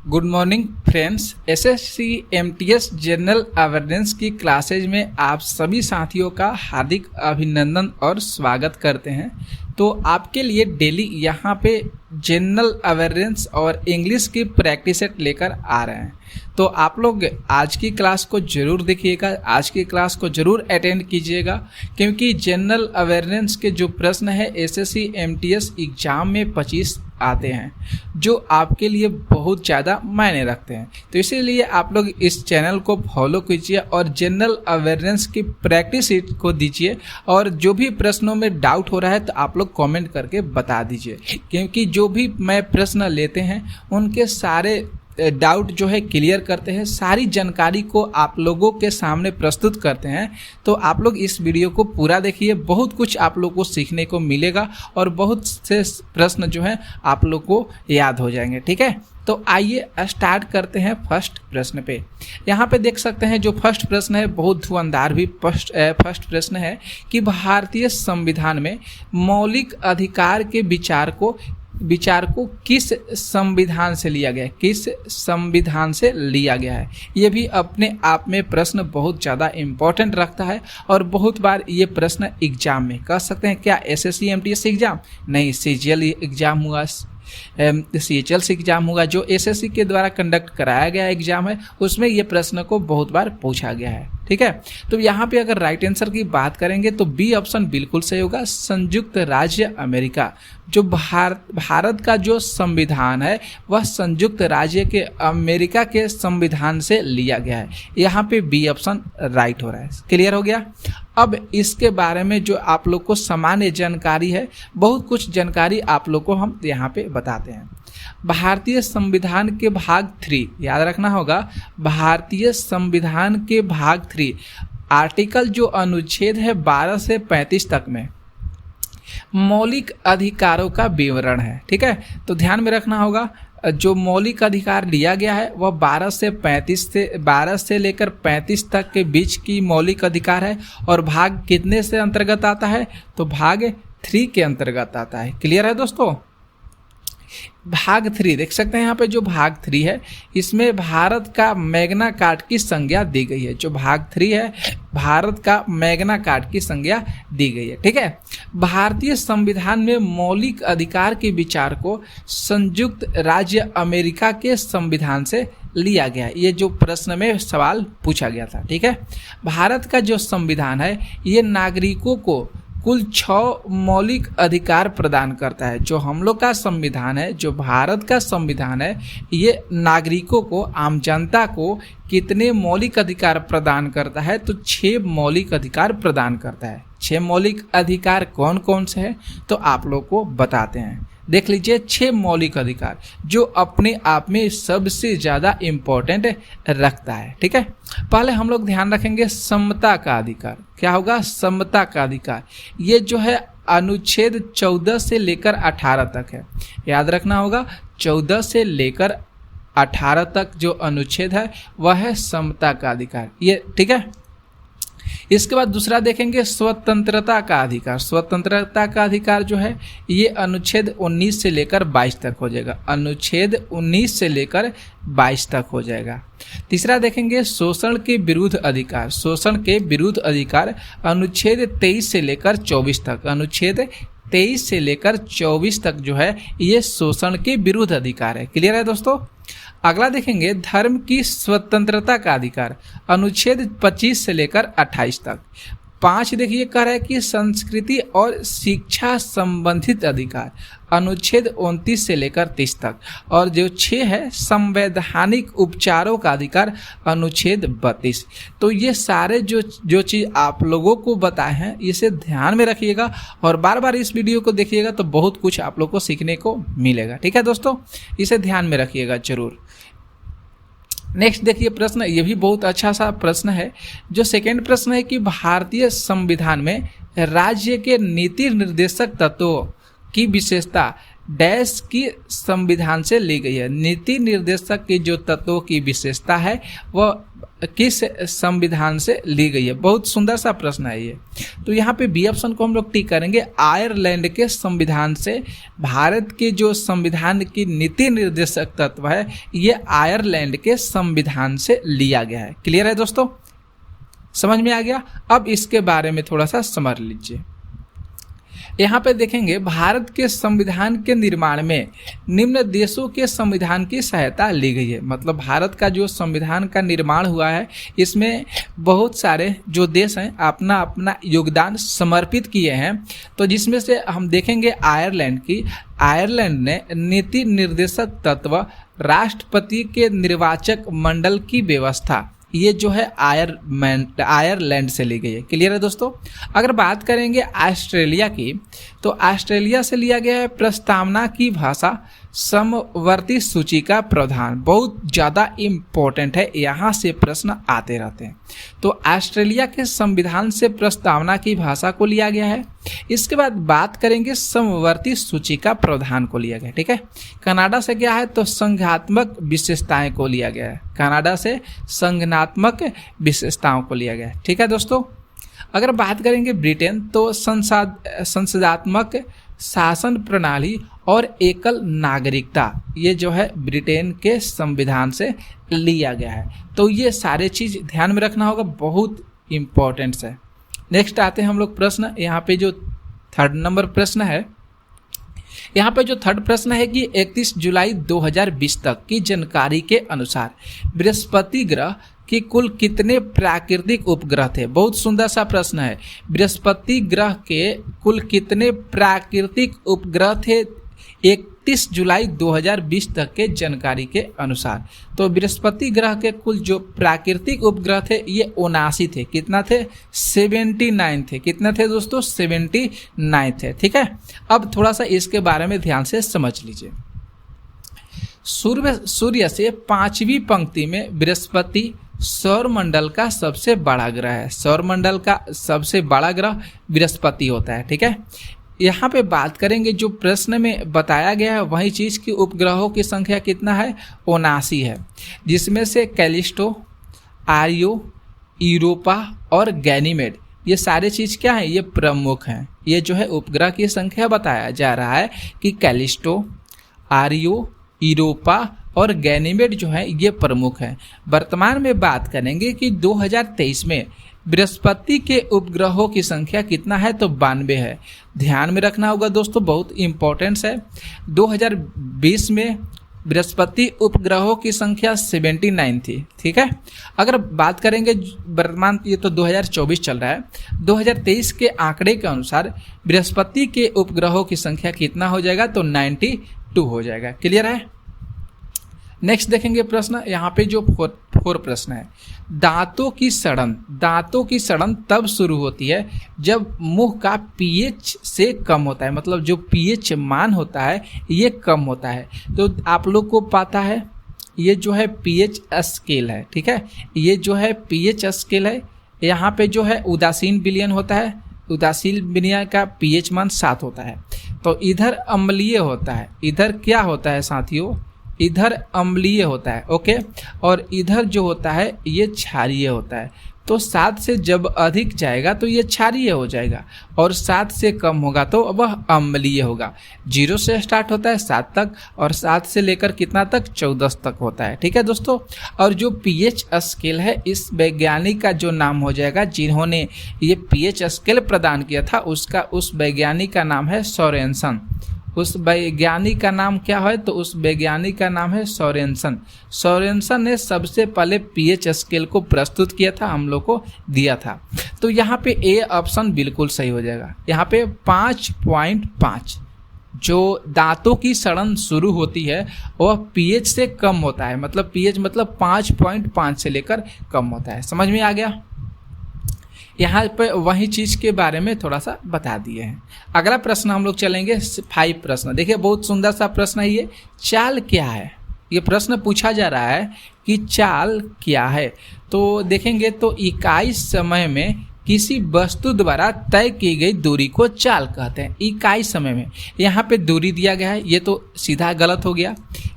Good morning friends. SSC MTS general awareness की classes में आप सभी साथियों का हार्दिक अभिनंदन और स्वागत करते हैं। तो आपके लिए डेली यहाँ पे जनरल अवेयरनेस और इंग्लिश की प्रैक्टिस सेट लेकर आ रहे हैं। तो आप लोग आज की क्लास को ज़रूर देखिएगा, आज की क्लास को ज़रूर अटेंड कीजिएगा, क्योंकि जनरल अवेयरनेस के जो प्रश्न है एसएससी एमटीएस एग्ज़ाम में 25 आते हैं, जो आपके लिए बहुत ज़्यादा मायने रखते हैं। तो इसीलिए आप लोग इस चैनल को फॉलो कीजिए और जनरल अवेयरनेस की प्रैक्टिस को दीजिए, और जो भी प्रश्नों में डाउट हो रहा है तो आप लोग कमेंट करके बता दीजिए, क्योंकि जो भी मैं प्रश्न लेते हैं उनके सारे डाउट जो है क्लियर करते हैं, सारी जानकारी को आप लोगों के सामने प्रस्तुत करते हैं। तो आप लोग इस वीडियो को पूरा देखिए, बहुत कुछ आप लोग को सीखने को मिलेगा और बहुत से प्रश्न जो हैं आप लोग को याद हो जाएंगे। ठीक है, तो आइए स्टार्ट करते हैं फर्स्ट प्रश्न पे। यहाँ पे देख सकते हैं जो फर्स्ट प्रश्न है बहुत धुआंधार भी फर्स्ट प्रश्न है कि भारतीय संविधान में मौलिक अधिकार के विचार को किस संविधान से लिया गया है, किस संविधान से लिया गया है। ये भी अपने आप में प्रश्न बहुत ज़्यादा इम्पोर्टेंट रखता है और बहुत बार ये प्रश्न एग्जाम में कह सकते हैं। क्या एसएससी एमटीएस एग्जाम नहीं, सीजीएल एग्जाम हुआ, सीएचएल एग्जाम हुआ, जो एसएससी के द्वारा कंडक्ट कराया गया एग्जाम है, उसमें ये प्रश्न को बहुत बार पूछा गया है। ठीक है, तो यहाँ पे अगर राइट आंसर की बात करेंगे तो बी ऑप्शन बिल्कुल सही होगा। संयुक्त राज्य अमेरिका, जो भारत का जो संविधान है वह संयुक्त राज्य के अमेरिका के संविधान से लिया गया है। यहाँ पे बी ऑप्शन राइट हो रहा है। क्लियर हो गया। अब इसके बारे में जो आप लोग को सामान्य जानकारी है, बहुत कुछ जानकारी आप लोग को हम यहाँ पे बताते हैं। भारतीय संविधान के भाग 3 याद रखना होगा, भारतीय संविधान के भाग 3 आर्टिकल जो अनुच्छेद है 12 से 35 तक में मौलिक अधिकारों का विवरण है। ठीक है, तो ध्यान में रखना होगा, जो मौलिक अधिकार लिया गया है वह 12 से लेकर 35 तक के बीच की मौलिक अधिकार है। और भाग कितने से अंतर्गत आता है, तो भाग 3 के अंतर्गत आता है। क्लियर है दोस्तों। भाग 3 देख सकते हैं यहाँ पे, जो भाग 3 है इसमें भारत का मैग्ना कार्टा की संज्ञा दी गई है। जो भाग 3 है भारत का मैग्ना कार्टा की संज्ञा दी गई है। ठीक है, भारतीय संविधान में मौलिक अधिकार के विचार को संयुक्त राज्य अमेरिका के संविधान से लिया गया। ये जो प्रश्न में सवाल पूछा गया था। ठीक है, भारत का जो संविधान है ये नागरिकों को कुल 6 मौलिक अधिकार प्रदान करता है। जो हम लोग का संविधान है, जो भारत का संविधान है, ये नागरिकों को, आम जनता को कितने मौलिक अधिकार प्रदान करता है, तो 6 मौलिक अधिकार प्रदान करता है। 6 मौलिक अधिकार कौन कौन से हैं तो आप लोग को बताते हैं। देख लीजिए 6 मौलिक अधिकार जो अपने आप में सबसे ज़्यादा इम्पोर्टेंट रखता है। ठीक है, पहले हम लोग ध्यान रखेंगे समता का अधिकार। क्या होगा, समता का अधिकार। ये जो है अनुच्छेद 14 से लेकर 18 तक है। याद रखना होगा, 14 से लेकर 18 तक जो अनुच्छेद है वह है समता का अधिकार। ये ठीक है। इसके बाद दूसरा देखेंगे स्वतंत्रता का अधिकार। स्वतंत्रता का अधिकार जो है ये अनुच्छेद 19 से लेकर 22 तक हो जाएगा। अनुच्छेद 19 से लेकर 22 तक हो जाएगा। तीसरा देखेंगे शोषण के विरुद्ध अधिकार। शोषण के विरुद्ध अधिकार अनुच्छेद 23 से लेकर 24 तक। अनुच्छेद 23 से लेकर 24 तक जो है ये शोषण के विरुद्ध अधिकार है। क्लियर है दोस्तों। अगला देखेंगे धर्म की स्वतंत्रता का अधिकार, अनुच्छेद 25 से लेकर 28 तक। 5 देखिए कह रहा है कि संस्कृति और शिक्षा संबंधित अधिकार, अनुच्छेद 29 से लेकर 30 तक। और जो 6 है संवैधानिक उपचारों का अधिकार, अनुच्छेद 32। तो ये सारे जो चीज़ आप लोगों को बताए हैं इसे ध्यान में रखिएगा और बार बार इस वीडियो को देखिएगा तो बहुत कुछ आप लोग को सीखने को मिलेगा। ठीक है दोस्तों, इसे ध्यान में रखिएगा जरूर। नेक्स्ट देखिए प्रश्न, ये भी बहुत अच्छा सा प्रश्न है। जो सेकेंड प्रश्न है कि भारतीय संविधान में राज्य के नीति निर्देशक तत्वों की विशेषता डैश की संविधान से ली गई है। नीति निर्देशक के जो तत्वों की विशेषता है वह किस संविधान से ली गई है? बहुत सुंदर सा प्रश्न है ये। तो यहाँ पे बी ऑप्शन को हम लोग टिक करेंगे। आयरलैंड के संविधान से, भारत के जो संविधान की नीति निर्देशक तत्व है ये आयरलैंड के संविधान से लिया गया है। क्लियर है दोस्तों, समझ में आ गया? अब इसके बारे में थोड़ा सा समझ लीजिए। यहाँ पे देखेंगे भारत के संविधान के निर्माण में निम्न देशों के संविधान की सहायता ली गई है। मतलब भारत का जो संविधान का निर्माण हुआ है इसमें बहुत सारे जो देश हैं अपना अपना योगदान समर्पित किए हैं। तो जिसमें से हम देखेंगे आयरलैंड ने नीति निर्देशक तत्व, राष्ट्रपति के निर्वाचक मंडल की व्यवस्था, ये जो है आयरलैंड से ली गई है। क्लियर है दोस्तों? अगर बात करेंगे ऑस्ट्रेलिया की, तो ऑस्ट्रेलिया से लिया गया है प्रस्तावना की भाषा समवर्ती सूची का प्रावधान। बहुत ज़्यादा इम्पोर्टेंट है, यहाँ से प्रश्न आते रहते हैं। तो ऑस्ट्रेलिया के संविधान से प्रस्तावना की भाषा को लिया गया है। इसके बाद बात करेंगे समवर्ती सूची का प्रावधान को लिया गया है। ठीक है, कनाडा से क्या है तो संघात्मक विशेषताएं को लिया गया है। कनाडा से संघात्मक विशेषताओं को लिया गया है। ठीक है दोस्तों, अगर बात करेंगे ब्रिटेन, तो संसदात्मक शासन प्रणाली और एकल नागरिकता, ये जो है ब्रिटेन के संविधान से लिया गया है। तो ये सारे चीज़ ध्यान में रखना होगा, बहुत इम्पोर्टेंट है। नेक्स्ट आते हैं हम लोग प्रश्न। यहाँ पे जो थर्ड नंबर प्रश्न है, यहाँ पे जो थर्ड प्रश्न है कि 31 जुलाई 2020 तक की जानकारी के अनुसार बृहस्पति ग्रह कि कुल कितने प्राकृतिक उपग्रह थे? बहुत सुंदर सा प्रश्न है। बृहस्पति ग्रह के कुल कितने प्राकृतिक उपग्रह थे 31 जुलाई 2020 तक के जानकारी के अनुसार? तो बृहस्पति ग्रह के कुल जो प्राकृतिक उपग्रह थे ये 79 थे। कितना थे? 79 थे। कितने थे दोस्तों? 79 थे। ठीक है, अब थोड़ा सा इसके बारे में ध्यान से समझ लीजिए। सूर्य से 5वीं पंक्ति में बृहस्पति सौर मंडल का सबसे बड़ा ग्रह है। सौर मंडल का सबसे बड़ा ग्रह बृहस्पति होता है। ठीक है, यहाँ पे बात करेंगे जो प्रश्न में बताया गया है वही चीज़ की उपग्रहों की संख्या कितना है? 79 है, जिसमें से कैलिस्टो, आर्यो, यूरोपा और गैनीमेड, ये सारे चीज़ क्या है? ये प्रमुख हैं। ये जो है उपग्रह की संख्या बताया जा रहा है कि कैलिस्टो, आर्यो, यूरोपा और गैनीमेड जो है ये प्रमुख हैं। वर्तमान में बात करेंगे कि 2023 में बृहस्पति के उपग्रहों की संख्या कितना है? तो 92 है। ध्यान में रखना होगा दोस्तों, बहुत इंपॉर्टेंट है। 2020 में बृहस्पति उपग्रहों की संख्या 79 थी। ठीक है, अगर बात करेंगे वर्तमान, ये तो 2024 चल रहा है, 2023 के आंकड़े के अनुसार बृहस्पति के उपग्रहों की संख्या कितना हो जाएगा? तो 92 हो जाएगा। क्लियर है? नेक्स्ट देखेंगे प्रश्न। यहाँ पे जो फोर प्रश्न है, दांतों की सड़न तब शुरू होती है जब मुंह का पीएच से कम होता है। मतलब जो पीएच मान होता है ये कम होता है। तो आप लोग को पता है ये जो है पीएच स्केल है। ठीक है, ये जो है पीएच स्केल है। यहाँ पे जो है उदासीन विलयन होता है, उदासीन विलयन का पीएच मान 7 होता है। तो इधर अम्लीय होता है, इधर क्या होता है साथियों? इधर अम्लीय होता है। ओके, और इधर जो होता है ये क्षारीय होता है। तो 7 से जब अधिक जाएगा तो ये क्षारीय हो जाएगा और 7 से कम होगा तो वह अम्लीय होगा। 0 से स्टार्ट होता है 7 तक और 7 से लेकर कितना तक? 14 तक होता है। ठीक है दोस्तों, और जो पीएच स्केल है इस वैज्ञानिक का जो नाम हो जाएगा, जिन्होंने ये पीएच स्केल प्रदान किया था उस वैज्ञानिक का नाम है सोरेनसन। उस वैज्ञानिक का नाम क्या है? तो उस वैज्ञानिक का नाम है सोरेनसन। सोरेनसन ने सबसे पहले पीएच स्केल को प्रस्तुत किया था, हम लोग को दिया था। तो यहाँ पे ए ऑप्शन बिल्कुल सही हो जाएगा। यहाँ पे 5.5 जो दांतों की सड़न शुरू होती है वह पीएच से कम होता है। मतलब पीएच मतलब 5.5 से लेकर कम होता है। समझ में आ गया? यहाँ पे वही चीज़ के बारे में थोड़ा सा बता दिए हैं। अगला प्रश्न हम लोग चलेंगे 5 प्रश्न। देखिए बहुत सुंदर सा प्रश्न है ये। चाल क्या है? ये प्रश्न पूछा जा रहा है कि चाल क्या है। तो देखेंगे तो इकाई समय में किसी वस्तु द्वारा तय की गई दूरी को चाल कहते हैं। इकाई समय में, यहाँ पे दूरी दिया गया है, ये तो सीधा गलत हो गया।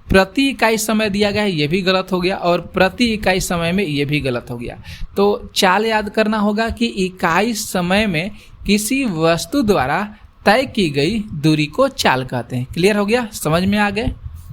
प्रति इकाई समय दिया गया है, ये भी गलत हो गया, और प्रति इकाई समय में ये भी गलत हो गया। तो चाल याद करना होगा कि इकाई समय में किसी वस्तु द्वारा तय की गई दूरी को चाल कहते हैं। क्लियर हो गया, समझ में आ गए।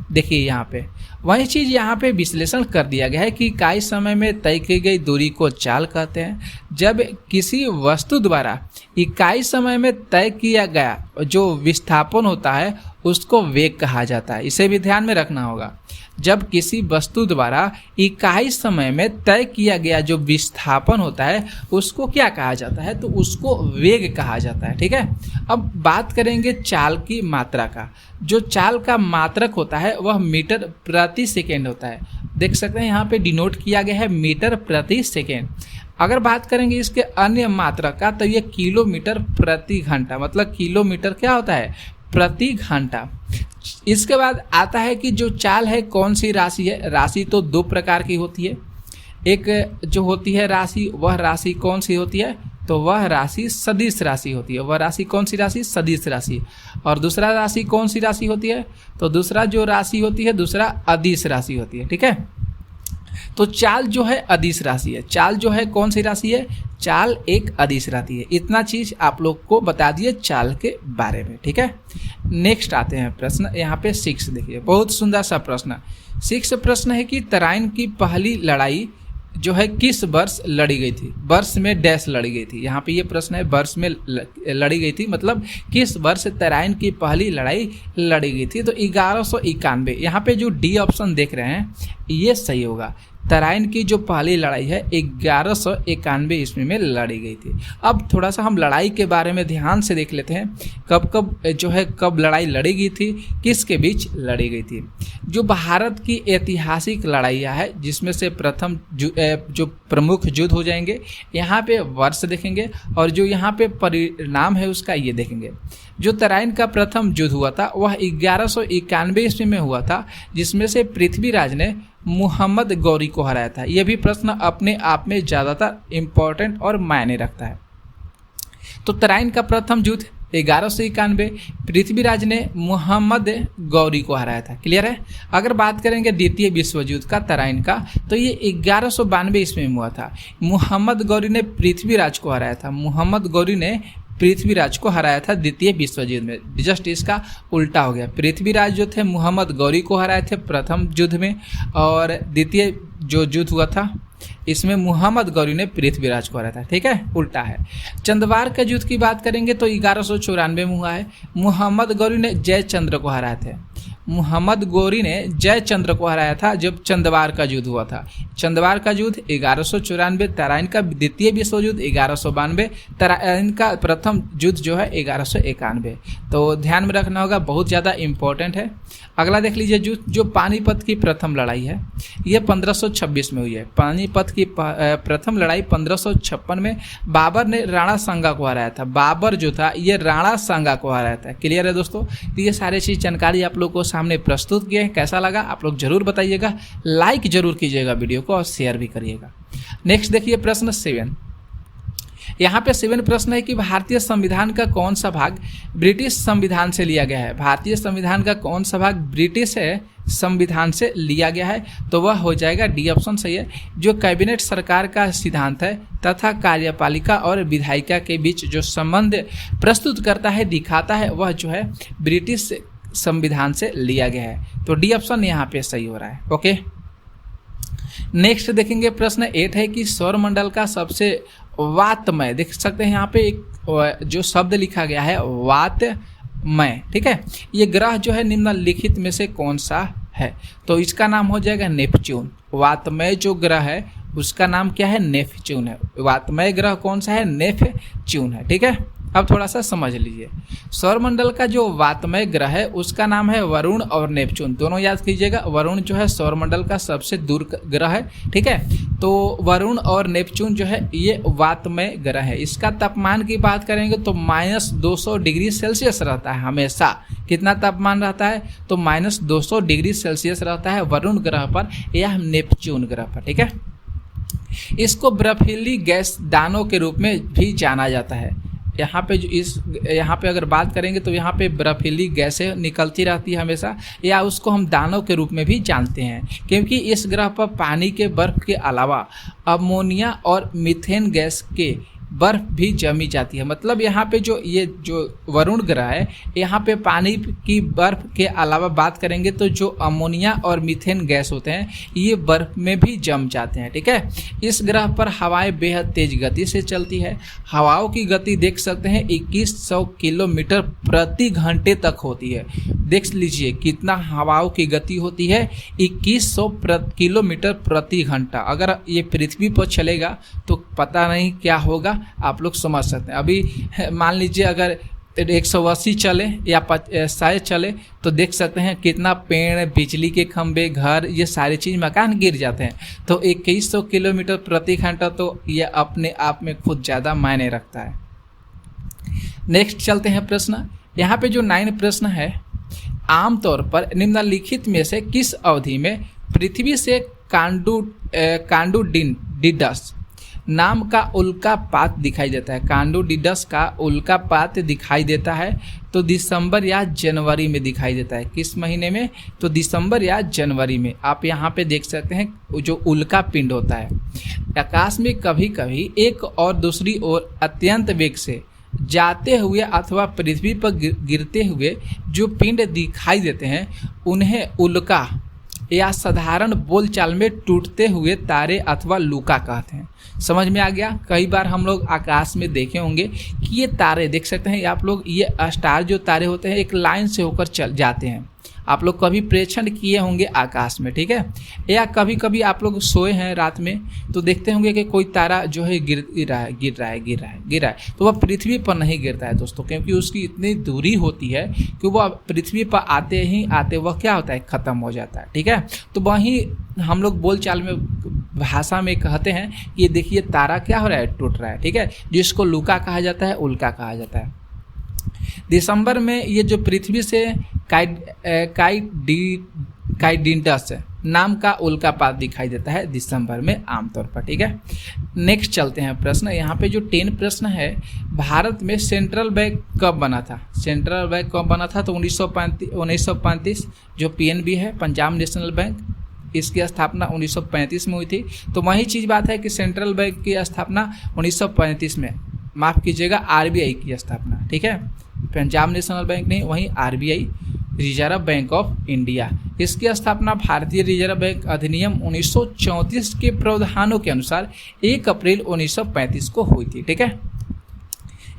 देखिए यहाँ पे वही चीज़ यहाँ पे विश्लेषण कर दिया गया है कि इकाई समय में तय की गई दूरी को चाल कहते हैं। जब किसी वस्तु द्वारा इकाई समय में तय किया गया जो विस्थापन होता है उसको वेग कहा जाता है। इसे भी ध्यान में रखना होगा। जब किसी वस्तु द्वारा इकाई समय में तय किया गया जो विस्थापन होता है उसको क्या कहा जाता है, तो उसको वेग कहा जाता है। ठीक है, अब बात करेंगे चाल की मात्रा का। जो चाल का मात्रक होता है वह मीटर प्रति सेकेंड होता है। देख सकते हैं यहाँ पे डिनोट किया गया है मीटर प्रति सेकेंड। अगर बात करेंगे इसके अन्य मात्रक का तो ये किलोमीटर प्रति घंटा, मतलब किलोमीटर क्या होता है, प्रति घंटा। इसके बाद आता है कि जो चाल है कौन सी राशि है। राशि तो दो प्रकार की होती है। एक जो होती है राशि, वह राशि कौन सी होती है, तो वह राशि सदिश राशि होती है। वह राशि कौन सी राशि, सदिश राशि। और दूसरा राशि कौन सी राशि होती है, तो दूसरा जो राशि होती है दूसरा अदिश राशि होती है। ठीक है, तो चाल जो है अदिश राशि है। चाल जो है कौन सी राशि है, चाल एक अदिश राशि है। इतना चीज आप लोग को बता दिए चाल के बारे में। ठीक है, नेक्स्ट आते हैं प्रश्न यहाँ पे 6। देखिए बहुत सुंदर सा प्रश्न। 6 प्रश्न है कि तराइन की पहली लड़ाई जो है किस वर्ष लड़ी गई थी। वर्ष में डैश लड़ी गई थी। यहाँ पे ये प्रश्न है वर्ष में लड़ी गई थी, मतलब किस वर्ष तराइन की पहली लड़ाई लड़ी गई थी। तो 1191। यहाँ पे जो डी ऑप्शन देख रहे हैं ये सही होगा। तराइन की जो पहली लड़ाई है 1191 ईस्वी में लड़ी गई थी। अब थोड़ा सा हम लड़ाई के बारे में ध्यान से देख लेते हैं। कब लड़ाई लड़ी गई थी, किसके बीच लड़ी गई थी। जो भारत की ऐतिहासिक लड़ाइयाँ है जिसमें से प्रथम जो प्रमुख युद्ध हो जाएंगे, यहाँ पे वर्ष देखेंगे और जो यहाँ पे परिणाम है उसका ये देखेंगे। जो तराइन का प्रथम युद्ध हुआ था वह 1191 ईस्वी में हुआ था, जिसमें से पृथ्वीराज ने मुहम्मद गौरी को हराया था। यह भी प्रश्न अपने आप में ज़्यादातर इम्पोर्टेंट और मायने रखता है। तो तराइन का प्रथम युद्ध 1191, पृथ्वीराज ने मुहम्मद गौरी को हराया था। क्लियर है। अगर बात करेंगे द्वितीय विश्व युद्ध का तराइन का, तो ये 1192 ईस्वी में हुआ था। मुहम्मद गौरी ने पृथ्वीराज को हराया था। मुहम्मद गौरी ने पृथ्वीराज को हराया था द्वितीय विश्व युद्ध में। जस्ट इसका उल्टा हो गया। पृथ्वीराज जो थे मुहम्मद गौरी को हराए थे प्रथम युद्ध में, और द्वितीय जो युद्ध हुआ था इसमें मुहम्मद गौरी ने पृथ्वीराज को हराया था। ठीक है, उल्टा है। चंदवार के युद्ध की बात करेंगे तो 1194 में हुआ है। मुहम्मद गौरी ने जयचंद्र को हराए थे। मुहम्मद गौरी ने जयचंद्र को हराया था जब चंदवार का युद्ध हुआ था। चंदवार का युद्ध 1194, तराइन का द्वितीय विश्व युद्ध 1192, तराइन का प्रथम युद्ध जो है 1191। तो ध्यान में रखना होगा, बहुत ज़्यादा इम्पोर्टेंट है। अगला देख लीजिए युद्ध जो पानीपत की प्रथम लड़ाई है, ये 1526 में हुई है। पानीपत की प्रथम लड़ाई 1556 में बाबर ने राणा सांगा को हराया था। बाबर जो था ये राणा सांगा को हराया था। क्लियर है दोस्तों। तो ये सारे चीज़ जानकारी आप लोग को सामने प्रस्तुत किए हैं। कैसा लगा आप लोग जरूर बताइएगा, लाइक जरूर कीजिएगा वीडियो को और शेयर भी करिएगा। नेक्स्ट देखिए प्रश्न 7। यहाँ पे 7 प्रश्न है कि भारतीय संविधान का कौन सा भाग ब्रिटिश संविधान से लिया गया है। भारतीय संविधान का कौन सा भाग ब्रिटिश संविधान से लिया गया है, तो वह हो जाएगा डी ऑप्शन सही है। जो कैबिनेट सरकार का सिद्धांत है तथा कार्यपालिका और विधायिका के बीच जो संबंध प्रस्तुत करता है, दिखाता है, वह जो है ब्रिटिश संविधान से लिया गया है। तो डी ऑप्शन यहाँ पे सही हो रहा है। ओके, नेक्स्ट देखेंगे प्रश्न 8 है कि सौरमंडल का सबसे वातमय, देख सकते हैं यहाँ पे एक जो शब्द लिखा गया है वातमय। ठीक है, ये ग्रह जो है निम्नलिखित में से कौन सा है, तो इसका नाम हो जाएगा नेपच्यून। वातमय जो ग्रह है उसका नाम क्या है, नेपच्यून है। वातमय ग्रह कौन सा है, नेपच्यून है। ठीक है, अब थोड़ा सा समझ लीजिए। सौरमंडल का जो वातमय ग्रह है उसका नाम है वरुण और नेपच्यून, दोनों याद कीजिएगा। वरुण जो है सौरमंडल का सबसे दूर ग्रह है। ठीक है, तो वरुण और नेपच्यून जो है ये वातमय ग्रह है। इसका तापमान की बात करेंगे तो -200 डिग्री सेल्सियस रहता है हमेशा। कितना तापमान रहता है, तो -200 डिग्री सेल्सियस रहता है वरुण ग्रह पर या नेपच्यून ग्रह पर। ठीक है, इसको बर्फीली गैस दानों के रूप में भी जाना जाता है। यहाँ पे अगर बात करेंगे तो यहाँ पे बर्फीली गैसें निकलती रहती है हमेशा, या उसको हम दानों के रूप में भी जानते हैं, क्योंकि इस ग्रह पर पानी के बर्फ के अलावा अमोनिया और मीथेन गैस के बर्फ भी जमी जाती है। मतलब यहाँ पे जो वरुण ग्रह है, यहाँ पे पानी की बर्फ के अलावा बात करेंगे तो जो अमोनिया और मीथेन गैस होते हैं ये बर्फ में भी जम जाते हैं। ठीक है, इस ग्रह पर हवाएं बेहद तेज गति से चलती है। हवाओं की गति देख सकते हैं 2100 किलोमीटर प्रति घंटे तक होती है। देख लीजिए कितना हवाओं की गति होती है, 2100 किलोमीटर प्रति घंटा। अगर ये पृथ्वी पर चलेगा तो पता नहीं क्या होगा, आप लोग समझ सकते हैं। अभी मान लीजिए अगर 180 चले या 100 चले तो देख सकते हैं कितना पेड़, बिजली के खंभे, घर, ये सारी चीज़, मकान गिर जाते हैं। तो 2100 किलोमीटर प्रति घंटा तो ये अपने आप में खुद ज़्यादा मायने रखता है। नेक्स्ट चलते हैं प्रश्न। यहाँ पे जो 9 प्रश्न है, आमतौर पर निम्नलिखित में से किस अवधि में पृथ्वी से कांडूडिडस नाम का उल्का पात दिखाई देता है? कांडूडिडस का उल्का पात दिखाई देता है तो दिसंबर या जनवरी में दिखाई देता है। किस महीने में? तो दिसंबर या जनवरी में। आप यहाँ पे देख सकते हैं जो उल्का पिंड होता है, आकाश में कभी कभी एक और दूसरी ओर अत्यंत वेग से जाते हुए अथवा पृथ्वी पर गिरते हुए जो पिंड दिखाई देते हैं उन्हें उल्का या साधारण बोलचाल में टूटते हुए तारे अथवा लूका कहते हैं। समझ में आ गया? कई बार हम लोग आकाश में देखे होंगे कि ये तारे देख सकते हैं आप लोग, ये स्टार जो तारे होते हैं एक लाइन से होकर चल जाते हैं। आप लोग कभी प्रेक्षण किए होंगे आकाश में, ठीक है? या कभी कभी आप लोग सोए हैं रात में तो देखते होंगे कि कोई तारा जो है गिर रहा है, तो वह पृथ्वी पर नहीं गिरता है दोस्तों, क्योंकि उसकी इतनी दूरी होती है कि वह पृथ्वी पर आते वह क्या होता है, ख़त्म हो जाता है। ठीक है, तो वहीं हम लोग बोलचाल में भाषा में कहते हैं कि ये देखिए तारा क्या हो रहा है, टूट रहा है। ठीक है, जिसको लूका कहा जाता है, उल्का कहा जाता है। दिसंबर में ये जो पृथ्वी से काइडिडस नाम का उल्कापात दिखाई देता है दिसंबर में आमतौर पर। ठीक है, नेक्स्ट चलते हैं प्रश्न। यहाँ पे जो 10 प्रश्न है, भारत में सेंट्रल बैंक कब बना था? सेंट्रल बैंक कब बना था? तो 1935 जो पीएनबी है, पंजाब नेशनल बैंक, इसकी स्थापना 1935 में हुई थी। तो वही चीज़ बात है कि सेंट्रल बैंक की स्थापना 1935 में, माफ़ कीजिएगा, आरबीआई की स्थापना। ठीक है, पंजाब नेशनल बैंक नहीं, वहीं RBI, reserve bank of India, इसकी स्थापना भारतीय रिजर्व बैंक अधिनियम 1934 के प्रावधानों के अनुसार 1 अप्रैल 1935 को हुई थी। ठीक है,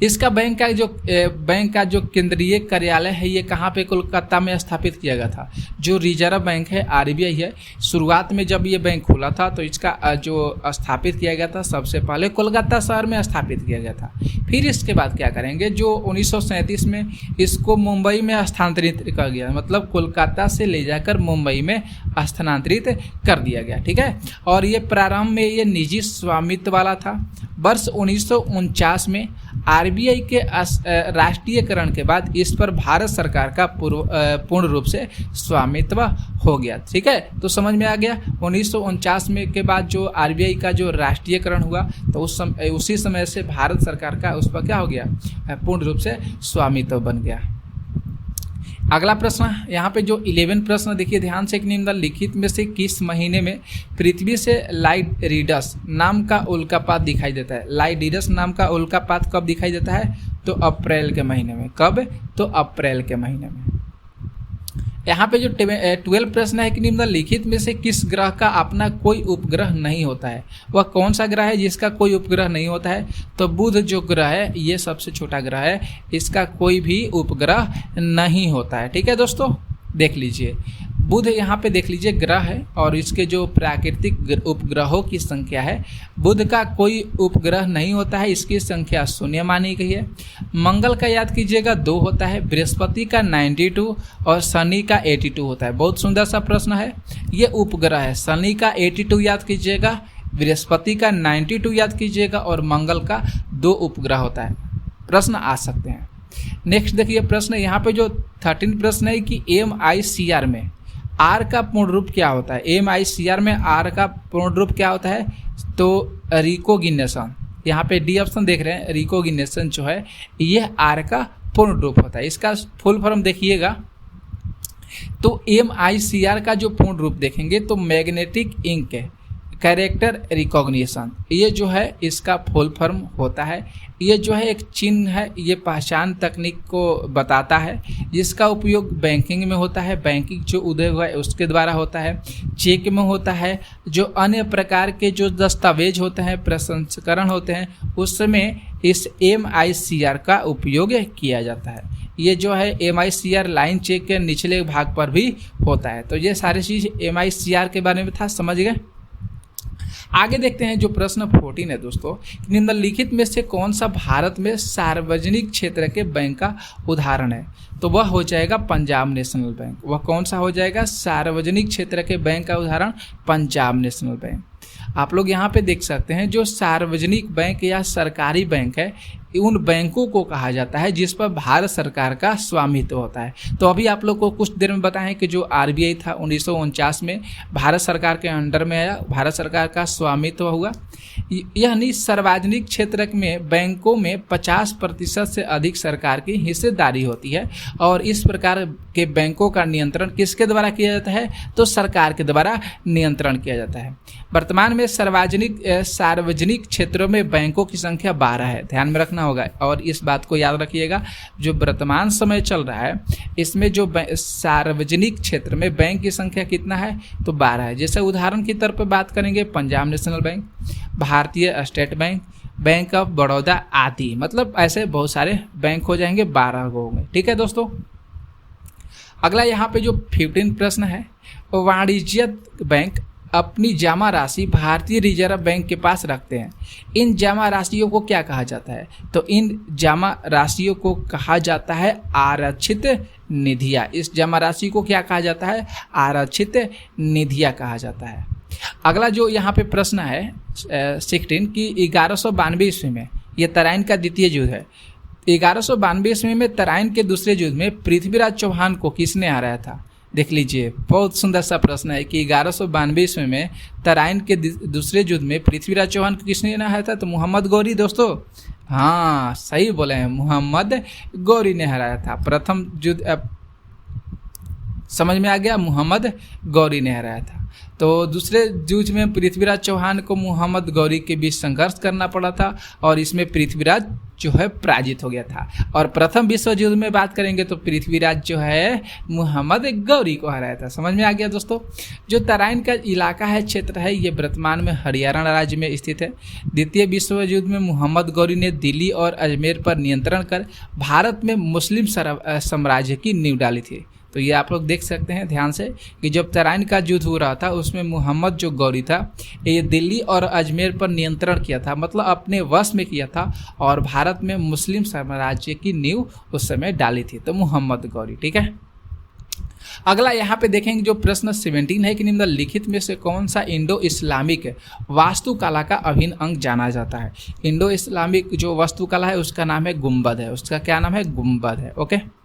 इसका बैंक का जो केंद्रीय कार्यालय है ये कहाँ पे? कोलकाता में स्थापित किया गया था। जो रिजर्व बैंक है, आरबीआई है, शुरुआत में जब ये बैंक खुला था तो इसका जो स्थापित किया गया था सबसे पहले कोलकाता शहर में स्थापित किया गया था। फिर इसके बाद क्या करेंगे, जो 1937 में इसको मुंबई में स्थानांतरित कर गया, मतलब कोलकाता से ले जाकर मुंबई में स्थानांतरित कर दिया गया। ठीक है, और ये प्रारंभ में ये निजी स्वामित्व वाला था। वर्ष 1949 में आरबीआई के राष्ट्रीयकरण के बाद इस पर भारत सरकार का पूर्ण रूप से स्वामित्व हो गया। ठीक है, तो समझ में आ गया। 1949 में के बाद जो आरबीआई का जो राष्ट्रीयकरण हुआ तो उसी समय से भारत सरकार का उस पर क्या हो गया, पूर्ण रूप से स्वामित्व बन गया। अगला प्रश्न, यहाँ पे जो 11 प्रश्न देखिए ध्यान से, निम्नलिखित में से किस महीने में पृथ्वी से लाइडिडस नाम का उल्कापात दिखाई देता है? लाइडिडस नाम का उल्कापात कब दिखाई देता है? तो अप्रैल के महीने में। कब? तो अप्रैल के महीने में। यहाँ पे जो 12 प्रश्न है कि निम्नलिखित में से किस ग्रह का अपना कोई उपग्रह नहीं होता है? वह कौन सा ग्रह है जिसका कोई उपग्रह नहीं होता है? तो बुध जो ग्रह है ये सबसे छोटा ग्रह है, इसका कोई भी उपग्रह नहीं होता है। ठीक है दोस्तों, देख लीजिए बुध यहाँ पे देख लीजिए ग्रह है और इसके जो प्राकृतिक उपग्रहों की संख्या है, बुध का कोई उपग्रह नहीं होता है, इसकी संख्या 0 मानी गई है। मंगल का याद कीजिएगा 2 होता है, बृहस्पति का 92 और शनि का 82 होता है। बहुत सुंदर सा प्रश्न है, ये उपग्रह है। शनि का 82 याद कीजिएगा, बृहस्पति का 92 याद कीजिएगा और मंगल का 2 उपग्रह होता है। प्रश्न आ सकते हैं। नेक्स्ट देखिए प्रश्न, यहाँ पे जो 13 प्रश्न है कि MICR में आर का पूर्ण रूप क्या होता है? MICR में आर का पूर्ण रूप क्या होता है? तो रिकॉग्निशन, यहाँ पे डी ऑप्शन देख रहे हैं, रिकॉग्निशन जो है यह आर का पूर्ण रूप होता है। इसका फुल फॉर्म देखिएगा तो MICR का जो पूर्ण रूप देखेंगे तो मैग्नेटिक इंक कैरेक्टर रिकॉग्निशन, ये जो है इसका फुल फॉर्म होता है। ये जो है एक चिन्ह है, ये पहचान तकनीक को बताता है जिसका उपयोग बैंकिंग में होता है, बैंकिंग जो उद्योग है उसके द्वारा होता है, चेक में होता है, जो अन्य प्रकार के जो दस्तावेज होते हैं, प्रसंस्करण होते हैं, उसमें इस MICR का उपयोग किया जाता है। ये जो है MICR लाइन चेक के निचले भाग पर भी होता है। तो ये सारी चीज़ MICR के बारे में था, समझ गए। आगे देखते हैं जो प्रश्न 14 है दोस्तों, निम्नलिखित में से कौन सा भारत में सार्वजनिक क्षेत्र के बैंक का उदाहरण है? तो वह हो जाएगा पंजाब नेशनल बैंक। वह कौन सा हो जाएगा? सार्वजनिक क्षेत्र के बैंक का उदाहरण पंजाब नेशनल बैंक। आप लोग यहाँ पे देख सकते हैं जो सार्वजनिक बैंक या सरकारी बैंक है, उन बैंकों को कहा जाता है जिस पर भारत सरकार का स्वामित्व होता है। तो अभी आप लोग को कुछ देर में बताएं कि जो RBI था 1949 में भारत सरकार के अंडर में आया, भारत सरकार का स्वामित्व हुआ। यानी सार्वजनिक क्षेत्र में बैंकों में 50% से अधिक सरकार की हिस्सेदारी होती है और इस प्रकार के बैंकों का नियंत्रण किसके द्वारा किया जाता है? तो सरकार के द्वारा नियंत्रण किया जाता है। वर्तमान में सार्वजनिक क्षेत्रों में बैंकों की संख्या 12 है, ध्यान में रखना होगा। और इस बात को याद रखिएगा, जो वर्तमान समय चल रहा है इसमें जो सार्वजनिक क्षेत्र में बैंक की संख्या कितना है? तो 12 है। जैसे उदाहरण की तौर पर बात करेंगे पंजाब नेशनल बैंक, भारतीय state bank, bank of Baroda आदि, मतलब ऐसे बहुत सारे बैंक हो जाएंगे, 12 को होंगे। ठीक है दोस्तों। अगला यहाँ पे जो 15 प्रश्न है, वाणिज्यिक बैंक अपनी जमा राशि भारतीय रिजर्व बैंक के पास रखते हैं। इन जमा राशियों को क्या कहा जाता है? तो इन जमा राशियों को कहा जाता है आरक्षित निधियां। इस जमा राशि को क्या कहा जाता है? आरक्षित निधियां कहा जाता है। अगला जो यहाँ पे प्रश्न है 16 की 1192 ईस्वी में, ये तराइन का द्वितीय युद्ध है। 1192 ईस्वी में तराइन के दूसरे युद्ध में पृथ्वीराज चौहान को किसने हराया था? देख लीजिए, बहुत सुंदर सा प्रश्न है कि 1192 ईस्वी में तराइन के दूसरे युद्ध में पृथ्वीराज चौहान को किसने हराया था? तो मोहम्मद गौरी दोस्तों, हाँ सही बोले हैं, मोहम्मद गौरी ने हराया था। प्रथम युद्ध समझ में आ गया, मोहम्मद गौरी ने हराया था। तो दूसरे युद्ध में पृथ्वीराज चौहान को मोहम्मद गौरी के बीच संघर्ष करना पड़ा था और इसमें पृथ्वीराज जो है पराजित हो गया था। और प्रथम विश्व युद्ध में बात करेंगे तो पृथ्वीराज जो है मोहम्मद गौरी को हराया था। समझ में आ गया दोस्तों। जो तराइन का इलाका है, क्षेत्र है, ये वर्तमान में हरियाणा राज्य में स्थित है। द्वितीय विश्व युद्ध में मोहम्मद गौरी ने दिल्ली और अजमेर पर नियंत्रण कर भारत में मुस्लिम साम्राज्य की नींव डाली थी। तो ये आप लोग देख सकते हैं ध्यान से कि जब तराइन का युद्ध हो रहा था उसमें मोहम्मद जो गौरी था ये दिल्ली और अजमेर पर नियंत्रण किया था, मतलब अपने वश में किया था और भारत में मुस्लिम साम्राज्य की नींव उस समय डाली थी। तो मोहम्मद गौरी, ठीक है। अगला यहाँ पे देखेंगे जो प्रश्न 17 है कि निम्नलिखित में से कौन सा इंडो इस्लामिक वास्तुकला का अभिन्न अंग जाना जाता है? इंडो इस्लामिक जो वास्तुकला है उसका नाम है गुंबद है। उसका क्या नाम है? गुंबद है। ओके।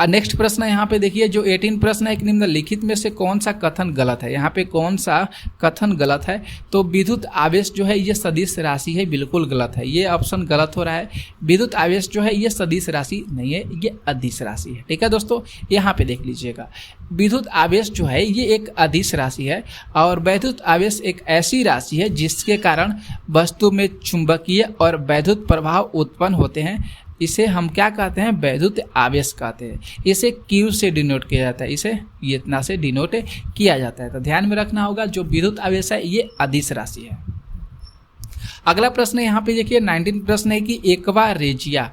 नेक्स्ट प्रश्न यहाँ पे देखिए जो 18 प्रश्न है कि निम्नलिखित में से कौन सा कथन गलत है? यहाँ पे कौन सा कथन गलत है? तो विद्युत आवेश जो है ये सदिश राशि है, बिल्कुल गलत है। ये ऑप्शन गलत हो रहा है। विद्युत आवेश जो है ये सदिश राशि नहीं है, ये अदिश राशि है। ठीक है दोस्तों, यहाँ पे देख लीजिएगा, विद्युत आवेश जो है ये एक अदिश राशि है और वैद्युत आवेश एक ऐसी राशि है जिसके कारण वस्तु में चुंबकीय और वैद्युत प्रभाव उत्पन्न होते हैं। इसे हम क्या कहते हैं? वैद्युत आवेश कहते हैं। इसे Q से डिनोट किया जाता है, इसे इतना से डिनोट किया जाता है। तो ध्यान में रखना होगा जो विद्युत आवेश है ये अदिश राशि है। अगला प्रश्न यहाँ पे देखिए 19 प्रश्न है कि एक्वा रेजिया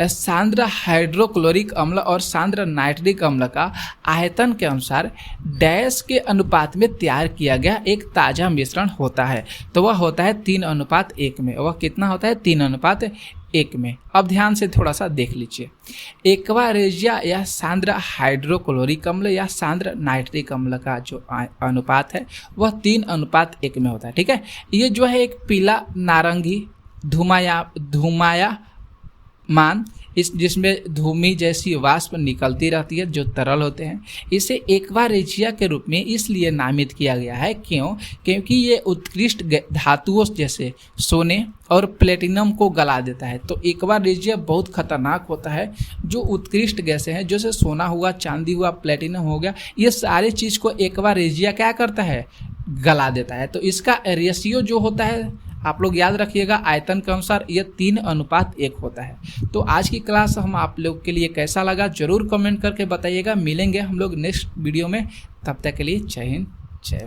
सांद्र हाइड्रोक्लोरिक अम्ल और सांद्र नाइट्रिक अम्ल का आयतन के अनुसार डैश के अनुपात में तैयार किया गया एक ताज़ा मिश्रण होता है। तो वह होता है 3:1 में। वह कितना होता है? 3:1 में। अब ध्यान से थोड़ा सा देख लीजिए, एक्वा रेजिया या सांद्र हाइड्रोक्लोरिक अम्ल या सांद्र नाइट्रिक अम्ल का जो अनुपात है वह 3:1 में होता है। ठीक है, ये जो है एक पीला नारंगी धुमाया मान इस जिसमें धूमि जैसी वाष्प निकलती रहती है जो तरल होते हैं। इसे एक्वा रेजिया के रूप में इसलिए नामित किया गया है क्योंकि ये उत्कृष्ट धातुओं जैसे सोने और प्लेटिनम को गला देता है। तो एक्वा रेजिया बहुत खतरनाक होता है। जो उत्कृष्ट गैसें हैं जैसे सोना हुआ, चांदी हुआ, प्लेटिनम हो गया, ये सारे चीज़ को एक्वा रेजिया क्या करता है, गला देता है। तो इसका रेशियो जो होता है आप लोग याद रखिएगा, आयतन के अनुसार ये 3:1 होता है। तो आज की क्लास हम आप लोग के लिए कैसा लगा जरूर कमेंट करके बताइएगा। मिलेंगे हम लोग नेक्स्ट वीडियो में, तब तक के लिए जय हिंद जय।